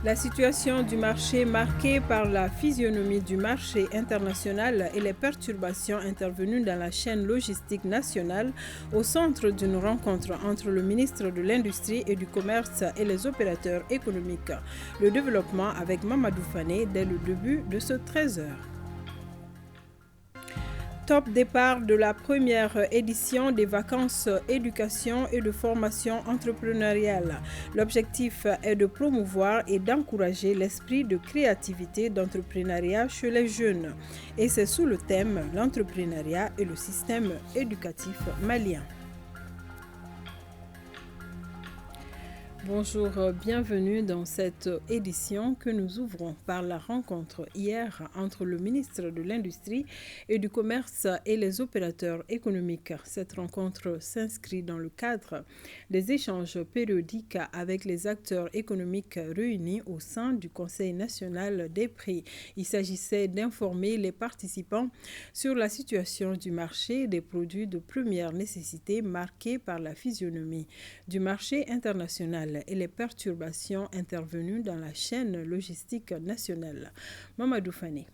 La situation du marché marquée par la physionomie du marché international et les perturbations intervenues dans la chaîne logistique nationale au centre d'une rencontre entre le ministre de l'Industrie et du Commerce et les opérateurs économiques. Le développement avec Mamadou Fane dès le début de ce 13h. Top départ de la première édition des vacances éducation et de formation entrepreneuriale. L'objectif est de promouvoir et d'encourager l'esprit de créativité d'entrepreneuriat chez les jeunes. Et c'est sous le thème l'entrepreneuriat et le système éducatif malien. Bonjour, bienvenue dans cette édition que nous ouvrons par la rencontre hier entre le ministre de l'Industrie et du Commerce et les opérateurs économiques. Cette rencontre s'inscrit dans le cadre des échanges périodiques avec les acteurs économiques réunis au sein du Conseil national des prix. Il s'agissait d'informer les participants sur la situation du marché des produits de première nécessité marquée par la physionomie du marché international et les perturbations intervenues dans la chaîne logistique nationale. Mamadou Fane.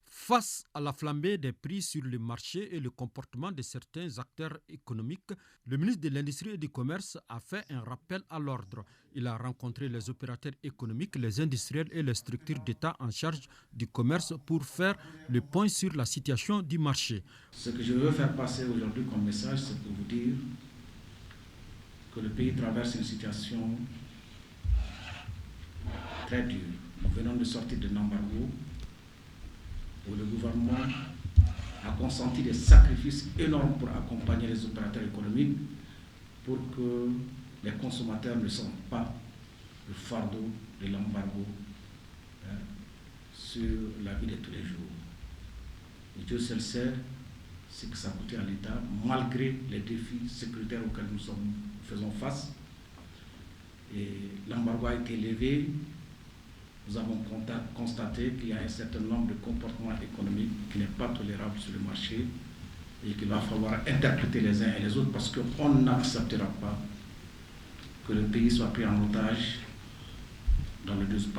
Face à la flambée des prix sur le marché et le comportement de certains acteurs économiques, le ministre de l'Industrie et du Commerce a fait un rappel à l'ordre. Il a rencontré les opérateurs économiques, les industriels et les structures d'État en charge du commerce pour faire le point sur la situation du marché. Ce que je veux faire passer aujourd'hui comme message, c'est pour vous dire que le pays traverse une situation très dure. Nous venons de sortir d'un embargo où le gouvernement a consenti des sacrifices énormes pour accompagner les opérateurs économiques pour que les consommateurs ne sentent pas le fardeau de l'embargo sur la vie de tous les jours. Et Dieu seul sait ce que ça a coûté à l'État, malgré les défis sécuritaires auxquels nous faisons face. Et l'embargo a été levé. Nous avons constaté qu'il y a un certain nombre de comportements économiques qui n'est pas tolérable sur le marché et qu'il va falloir interpréter les uns et les autres parce qu'on n'acceptera pas que le pays soit pris en otage par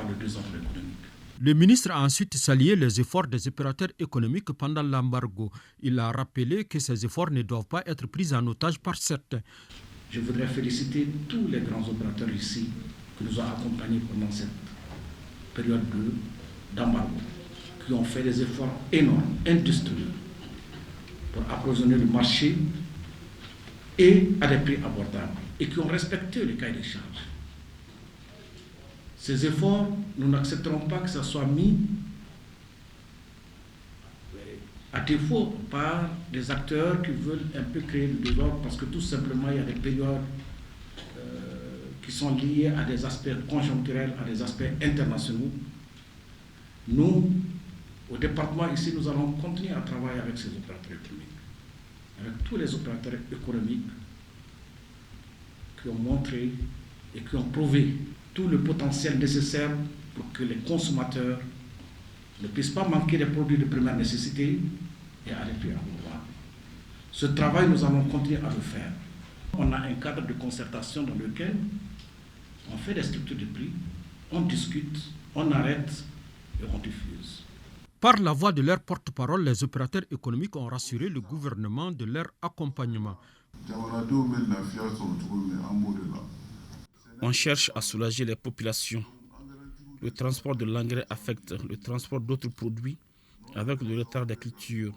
le désordre économique. Le ministre a ensuite salué les efforts des opérateurs économiques pendant l'embargo. Il a rappelé que ces efforts ne doivent pas être pris en otage par certains. Je voudrais féliciter tous les grands opérateurs ici qui nous ont accompagnés pendant cette période d'embargo, qui ont fait des efforts énormes, industriels, pour approvisionner le marché et à des prix abordables, et qui ont respecté le cahier des charges. Ces efforts, nous n'accepterons pas que ça soit mis à défaut par des acteurs qui veulent un peu créer le désordre parce que tout simplement il y a des périodes qui sont liées à des aspects conjoncturels, à des aspects internationaux. Nous, au département ici, nous allons continuer à travailler avec ces opérateurs économiques, avec tous les opérateurs économiques qui ont montré et qui ont prouvé tout le potentiel nécessaire pour que les consommateurs ne puissent pas manquer des produits de première nécessité et à des prix abordables. Ce travail, nous allons continuer à le faire. On a un cadre de concertation dans lequel on fait des structures de prix, on discute, on arrête et on diffuse. Par la voix de leur porte-parole, les opérateurs économiques ont rassuré le gouvernement de leur accompagnement. On cherche à soulager les populations. Le transport de l'engrais affecte le transport d'autres produits avec le retard des cultures.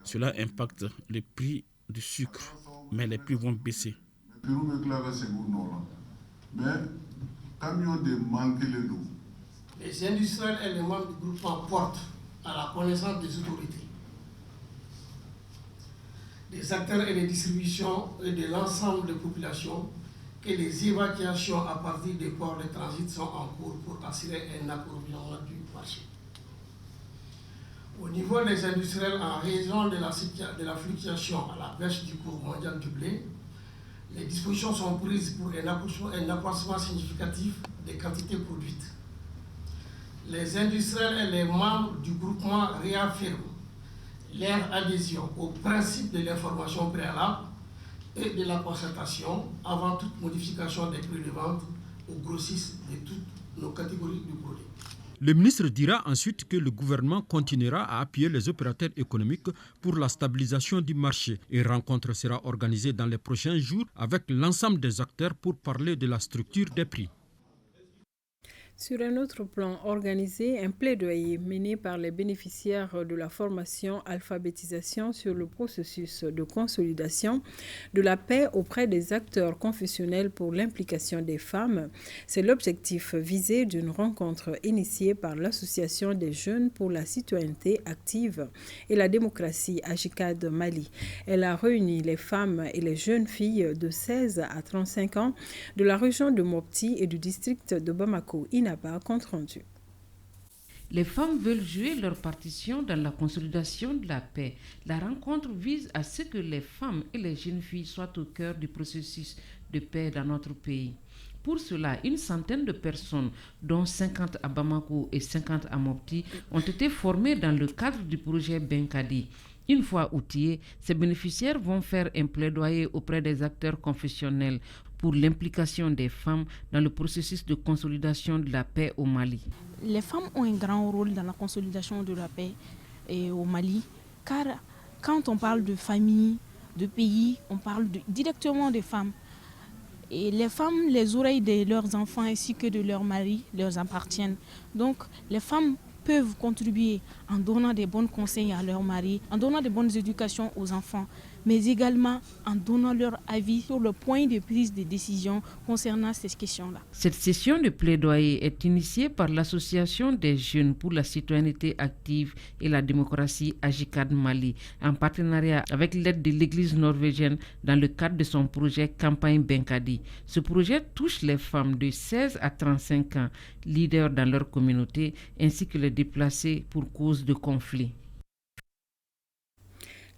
Cela impacte le prix du sucre, mais les prix vont baisser. Les industriels et les membres du groupement portent à la connaissance des autorités, des acteurs et des distributions et de l'ensemble des populations que les évacuations à partir des ports de transit sont en cours pour assurer un approvisionnement du marché. Au niveau des industriels, en raison de la fluctuation à la baisse du cours mondial du blé, les dispositions sont prises pour un accroissement significatif des quantités produites. Les industriels et les membres du groupement réaffirment leur adhésion au principe de l'information préalable et de la concertation avant toute modification des prix de vente aux grossistes de toutes nos catégories de produits. Le ministre dira ensuite que le gouvernement continuera à appuyer les opérateurs économiques pour la stabilisation du marché. Une rencontre sera organisée dans les prochains jours avec l'ensemble des acteurs pour parler de la structure des prix. Sur un autre plan, organisé un plaidoyer mené par les bénéficiaires de la formation alphabétisation sur le processus de consolidation de la paix auprès des acteurs confessionnels pour l'implication des femmes. C'est l'objectif visé d'une rencontre initiée par l'Association des jeunes pour la citoyenneté active et la démocratie AJICAD Mali. Elle a réuni les femmes et les jeunes filles de 16 à 35 ans de la région de Mopti et du district de Bamako. Compte rendu. Les femmes veulent jouer leur partition dans la consolidation de la paix. La rencontre vise à ce que les femmes et les jeunes filles soient au cœur du processus de paix dans notre pays. Pour cela, une centaine de personnes, dont 50 à Bamako et 50 à Mopti, ont été formées dans le cadre du projet Benkadi. Une fois outillés, ces bénéficiaires vont faire un plaidoyer auprès des acteurs confessionnels pour l'implication des femmes dans le processus de consolidation de la paix au Mali. Les femmes ont un grand rôle dans la consolidation de la paix au Mali, car quand on parle de famille, de pays, on parle directement des femmes. Et les femmes, les oreilles de leurs enfants ainsi que de leurs maris leur appartiennent. Donc les femmes peuvent contribuer en donnant des bons conseils à leurs maris, en donnant de bonnes éducations aux enfants, mais également en donnant leur avis sur le point de prise de décision concernant ces questions-là. Cette session de plaidoyer est initiée par l'Association des jeunes pour la citoyenneté active et la démocratie AJICAD Mali, en partenariat avec l'aide de l'Église norvégienne dans le cadre de son projet Campagne Benkadi. Ce projet touche les femmes de 16 à 35 ans, leaders dans leur communauté, ainsi que les déplacés pour cause de conflit.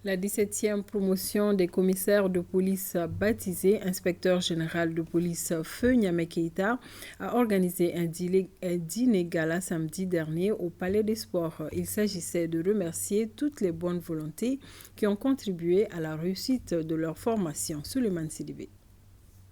La 17e promotion des commissaires de police baptisée inspecteur général de police Feu Niamé Keïta a organisé un dîner gala samedi dernier au Palais des Sports. Il s'agissait de remercier toutes les bonnes volontés qui ont contribué à la réussite de leur formation. Souleymane Sidibé.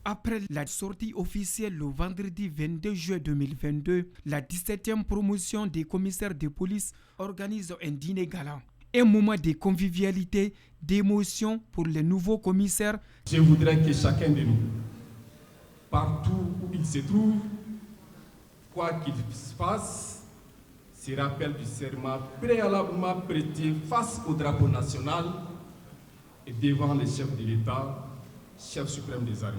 Après la sortie officielle le vendredi 22 juin 2022, la 17e promotion des commissaires de police organise un dîner gala. Un moment de convivialité, d'émotion pour les nouveaux commissaires. Je voudrais que chacun de nous, partout où il se trouve, quoi qu'il se passe, se rappelle du serment préalablement prêté face au drapeau national et devant les chefs de l'État, chef suprême des armées.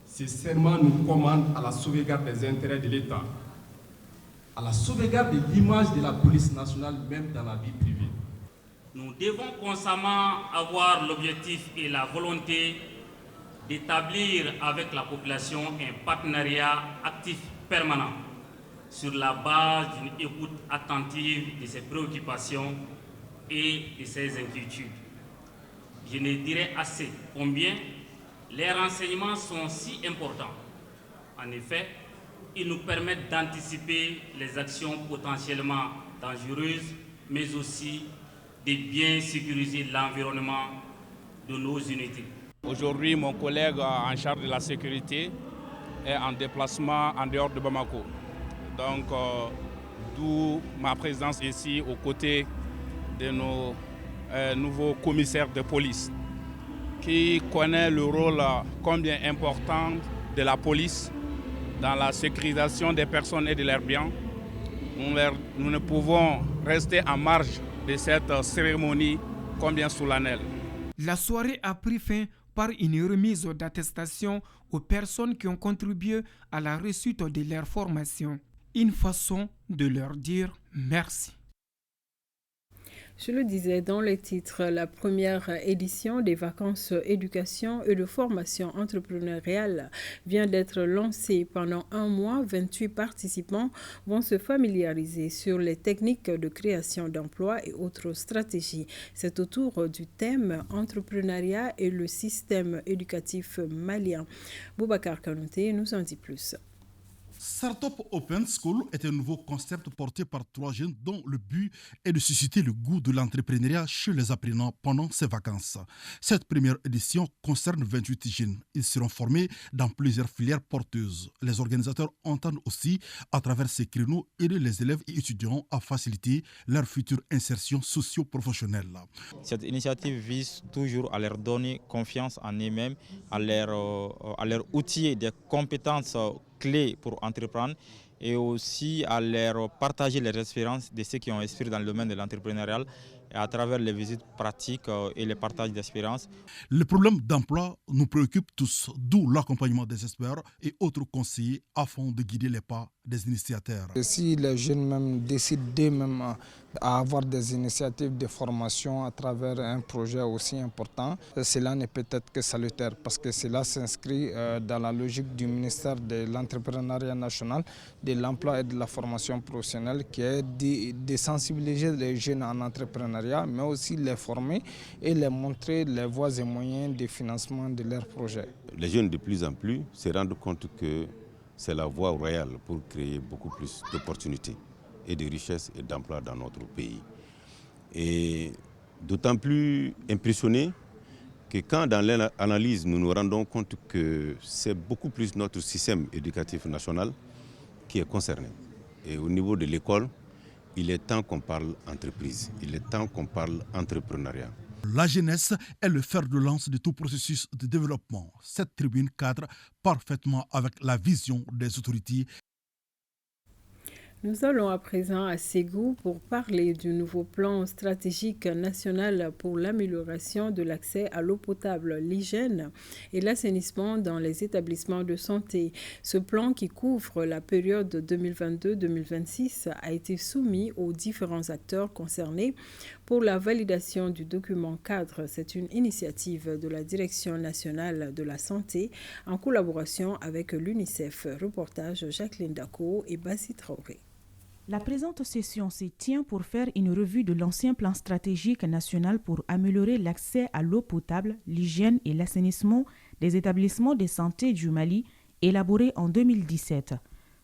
Ce serment nous commande à la sauvegarde des intérêts de l'État, à la sauvegarde de l'image de la police nationale, même dans la vie privée. Nous devons constamment avoir l'objectif et la volonté d'établir avec la population un partenariat actif permanent sur la base d'une écoute attentive de ses préoccupations et de ses inquiétudes. Je ne dirai assez combien les renseignements sont si importants. En effet, ils nous permettent d'anticiper les actions potentiellement dangereuses, mais aussi de bien sécuriser l'environnement de nos unités. Aujourd'hui, mon collègue en charge de la sécurité est en déplacement en dehors de Bamako. Donc, d'où ma présence ici aux côtés de nos nouveaux commissaires de police, qui connaît le rôle combien important de la police dans la sécurisation des personnes et de leurs biens. Nous ne pouvons rester en marge de cette cérémonie combien solennelle. La soirée a pris fin par une remise d'attestation aux personnes qui ont contribué à la réussite de leur formation. Une façon de leur dire merci. Je le disais dans les titres, la première édition des vacances éducation et de formation entrepreneuriale vient d'être lancée. Pendant un mois, 28 participants vont se familiariser sur les techniques de création d'emplois et autres stratégies. C'est autour du thème entrepreneuriat et le système éducatif malien. Boubacar Kanouté nous en dit plus. Startup Open School est un nouveau concept porté par 3 jeunes dont le but est de susciter le goût de l'entrepreneuriat chez les apprenants pendant ces vacances. Cette première édition concerne 28 jeunes. Ils seront formés dans plusieurs filières porteuses. Les organisateurs entendent aussi, à travers ces créneaux, aider les élèves et étudiants à faciliter leur future insertion socio-professionnelle. Cette initiative vise toujours à leur donner confiance en eux-mêmes, à leur outiller des compétences clés pour entreprendre et aussi à leur partager les expériences de ceux qui ont expiré dans le domaine de l'entrepreneuriat à travers les visites pratiques et les partages d'expériences. Le problème d'emploi nous préoccupe tous, d'où l'accompagnement des experts et autres conseillers afin de guider les pas des initiateurs. Si les jeunes même décident d'eux-mêmes à avoir des initiatives de formation à travers un projet aussi important, cela n'est peut-être que salutaire parce que cela s'inscrit dans la logique du ministère de l'entrepreneuriat national, de l'emploi et de la formation professionnelle qui est de sensibiliser les jeunes en entrepreneuriat mais aussi les former et les montrer les voies et moyens de financement de leurs projets. Les jeunes de plus en plus se rendent compte que c'est la voie royale pour créer beaucoup plus d'opportunités et de richesses et d'emplois dans notre pays. Et d'autant plus impressionné que quand dans l'analyse nous nous rendons compte que c'est beaucoup plus notre système éducatif national qui est concerné. Et au niveau de l'école, il est temps qu'on parle entreprise, il est temps qu'on parle entrepreneuriat. La jeunesse est le fer de lance de tout processus de développement. Cette tribune cadre parfaitement avec la vision des autorités. Nous allons à présent à Ségou pour parler du nouveau plan stratégique national pour l'amélioration de l'accès à l'eau potable, l'hygiène et l'assainissement dans les établissements de santé. Ce plan qui couvre la période 2022-2026 a été soumis aux différents acteurs concernés pour la validation du document cadre. C'est une initiative de la Direction nationale de la santé en collaboration avec l'UNICEF. Reportage Jacqueline Dako et Bassi Traoré. La présente session se tient pour faire une revue de l'ancien plan stratégique national pour améliorer l'accès à l'eau potable, l'hygiène et l'assainissement des établissements de santé du Mali, élaboré en 2017.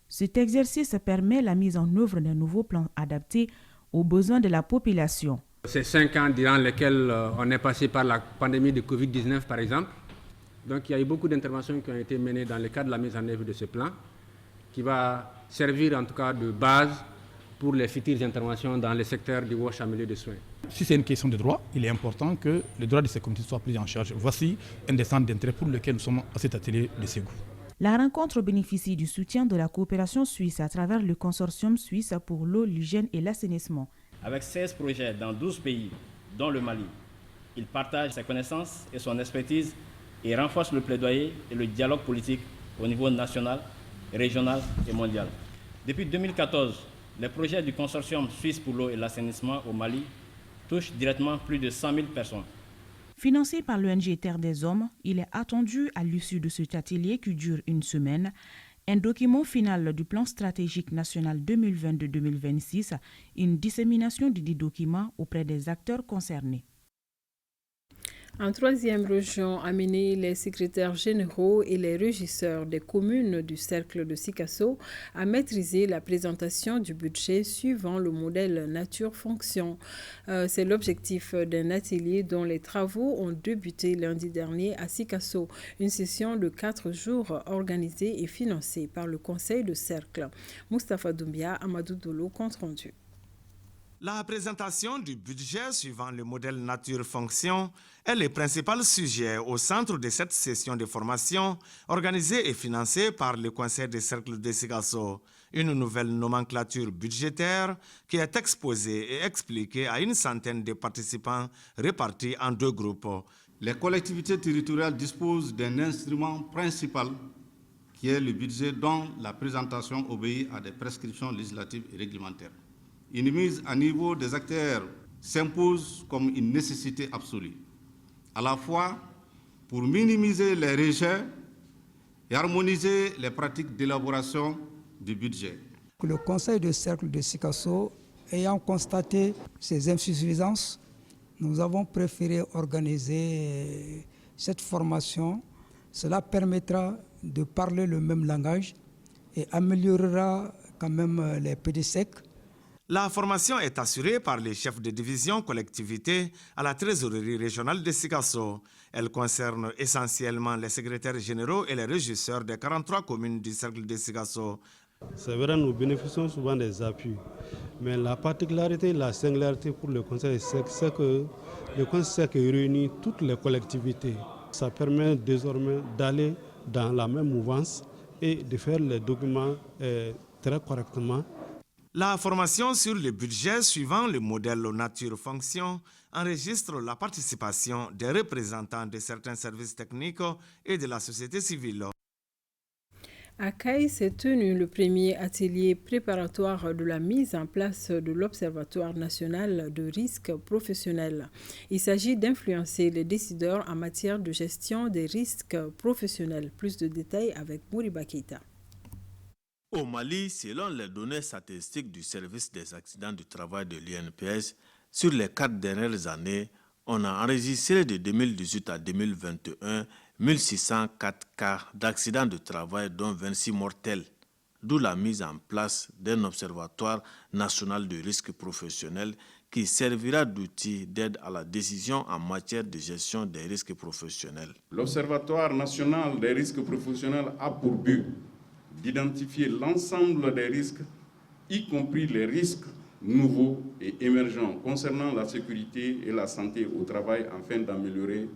Cet exercice permet la mise en œuvre d'un nouveau plan adapté aux besoins de la population. Ces 5 ans durant lesquels on est passé par la pandémie de Covid-19 par exemple, donc il y a eu beaucoup d'interventions qui ont été menées dans le cadre de la mise en œuvre de ce plan, qui va servir en tout cas de base pour les futures interventions dans le secteur du WASH en milieu de soins. Si c'est une question de droit, il est important que les droits de ces communautés soient pris en charge. Voici un des centres d'intérêt pour lequel nous sommes à cet atelier de Ségou. La rencontre bénéficie du soutien de la coopération suisse à travers le consortium suisse pour l'eau, l'hygiène et l'assainissement. Avec 16 projets dans 12 pays, dont le Mali, il partage ses connaissances et son expertise et renforce le plaidoyer et le dialogue politique au niveau national, régional et mondial. Depuis 2014, les projets du consortium suisse pour l'eau et l'assainissement au Mali touchent directement plus de 100 000 personnes. Financé par l'ONG Terre des Hommes, il est attendu à l'issue de cet atelier qui dure une semaine, un document final du plan stratégique national 2022-2026, une dissémination du document auprès des acteurs concernés. En troisième région, amener les secrétaires généraux et les régisseurs des communes du cercle de Sikasso à maîtriser la présentation du budget suivant le modèle nature-fonction. C'est l'objectif d'un atelier dont les travaux ont débuté lundi dernier à Sikasso. Une session de 4 jours organisée et financée par le conseil de cercle. Moustapha Doumbia, Amadou Dolo, compte rendu. La présentation du budget suivant le modèle nature-fonction est le principal sujet au centre de cette session de formation organisée et financée par le Conseil des cercles de Sikasso. Une nouvelle nomenclature budgétaire qui est exposée et expliquée à une centaine de participants répartis en 2 groupes. Les collectivités territoriales disposent d'un instrument principal qui est le budget dont la présentation obéit à des prescriptions législatives et réglementaires. Une mise à niveau des acteurs s'impose comme une nécessité absolue, à la fois pour minimiser les rejets et harmoniser les pratiques d'élaboration du budget. Le conseil de cercle de Sikasso, ayant constaté ces insuffisances, nous avons préféré organiser cette formation. Cela permettra de parler le même langage et améliorera quand même les PDSEC. La formation est assurée par les chefs de division collectivité à la trésorerie régionale de Sikasso. Elle concerne essentiellement les secrétaires généraux et les régisseurs des 43 communes du cercle de Sikasso. C'est vrai, nous bénéficions souvent des appuis, mais la particularité, la singularité pour le conseil SEC, c'est que le conseil SEC réunit toutes les collectivités. Ça permet désormais d'aller dans la même mouvance et de faire les documents très correctement. La formation sur le budget suivant le modèle nature-fonction enregistre la participation des représentants de certains services techniques et de la société civile. À Caille s'est tenu le premier atelier préparatoire de la mise en place de l'Observatoire national de risques professionnels. Il s'agit d'influencer les décideurs en matière de gestion des risques professionnels. Plus de détails avec Mouriba Keita. Au Mali, selon les données statistiques du service des accidents du travail de l'INPS, sur les 4 dernières années, on a enregistré de 2018 à 2021 1604 cas d'accidents de travail, dont 26 mortels, d'où la mise en place d'un observatoire national de risques professionnels qui servira d'outil d'aide à la décision en matière de gestion des risques professionnels. L'Observatoire national des risques professionnels a pour but d'identifier l'ensemble des risques, y compris les risques nouveaux et émergents concernant la sécurité et la santé au travail, afin d'améliorer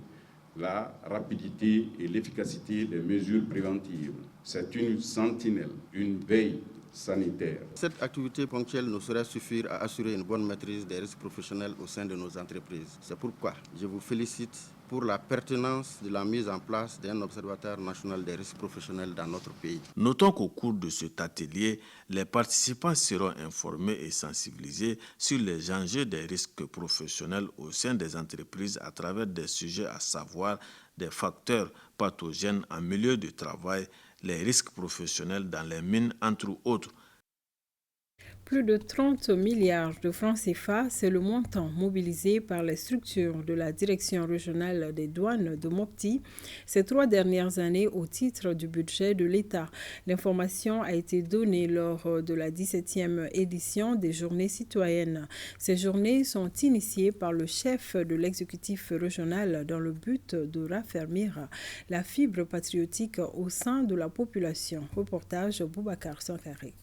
la rapidité et l'efficacité des mesures préventives. C'est une sentinelle, une veille sanitaire. Cette activité ponctuelle ne saurait suffire à assurer une bonne maîtrise des risques professionnels au sein de nos entreprises. C'est pourquoi je vous félicite pour la pertinence de la mise en place d'un observatoire national des risques professionnels dans notre pays. Notons qu'au cours de cet atelier, les participants seront informés et sensibilisés sur les enjeux des risques professionnels au sein des entreprises à travers des sujets à savoir des facteurs pathogènes en milieu de travail, les risques professionnels dans les mines, entre autres. Plus de 30 milliards de francs CFA, c'est le montant mobilisé par les structures de la Direction régionale des douanes de Mopti ces 3 dernières années au titre du budget de l'État. L'information a été donnée lors de la 17e édition des Journées citoyennes. Ces journées sont initiées par le chef de l'exécutif régional dans le but de raffermir la fibre patriotique au sein de la population. Reportage Boubacar Sankaré.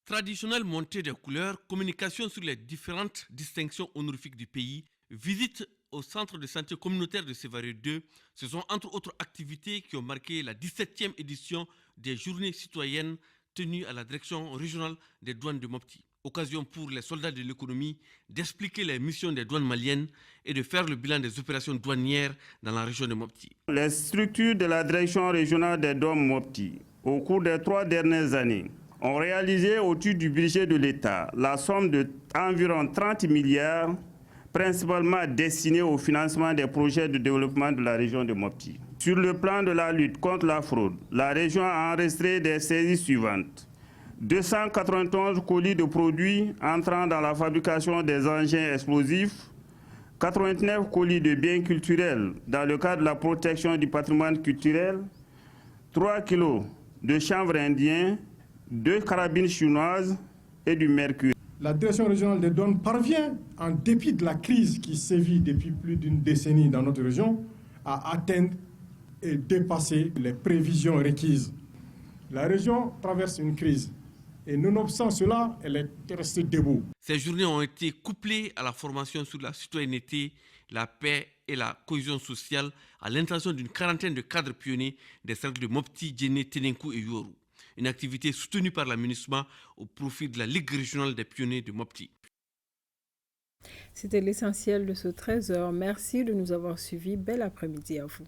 Traditionnelle montée des couleurs, communication sur les différentes distinctions honorifiques du pays, visite au centre de santé communautaire de Sévaré 2, ce sont entre autres activités qui ont marqué la 17e édition des Journées citoyennes tenues à la direction régionale des douanes de Mopti. Occasion pour les soldats de l'économie d'expliquer les missions des douanes maliennes et de faire le bilan des opérations douanières dans la région de Mopti. Les structures de la direction régionale des douanes Mopti, au cours des 3 dernières années, ont réalisé au-dessus du budget de l'État la somme d'environ 30 milliards, principalement destinée au financement des projets de développement de la région de Mopti. Sur le plan de la lutte contre la fraude, la région a enregistré des saisies suivantes. 291 colis de produits entrant dans la fabrication des engins explosifs, 89 colis de biens culturels dans le cadre de la protection du patrimoine culturel, 3 kilos de chanvre indien, 2 carabines chinoises et du mercure. La direction régionale des douanes parvient, en dépit de la crise qui sévit depuis plus d'une décennie dans notre région, à atteindre et dépasser les prévisions requises. La région traverse une crise et nonobstant cela, elle est restée debout. Ces journées ont été couplées à la formation sur la citoyenneté, la paix et la cohésion sociale à l'intention d'une quarantaine de cadres pionniers des cercles de Mopti, Djéné, Ténenkou et Yoru. Une activité soutenue par l'aménagement au profit de la Ligue régionale des pionniers de Mopti. C'était l'essentiel de ce 13h. Merci de nous avoir suivis. Bel après-midi à vous.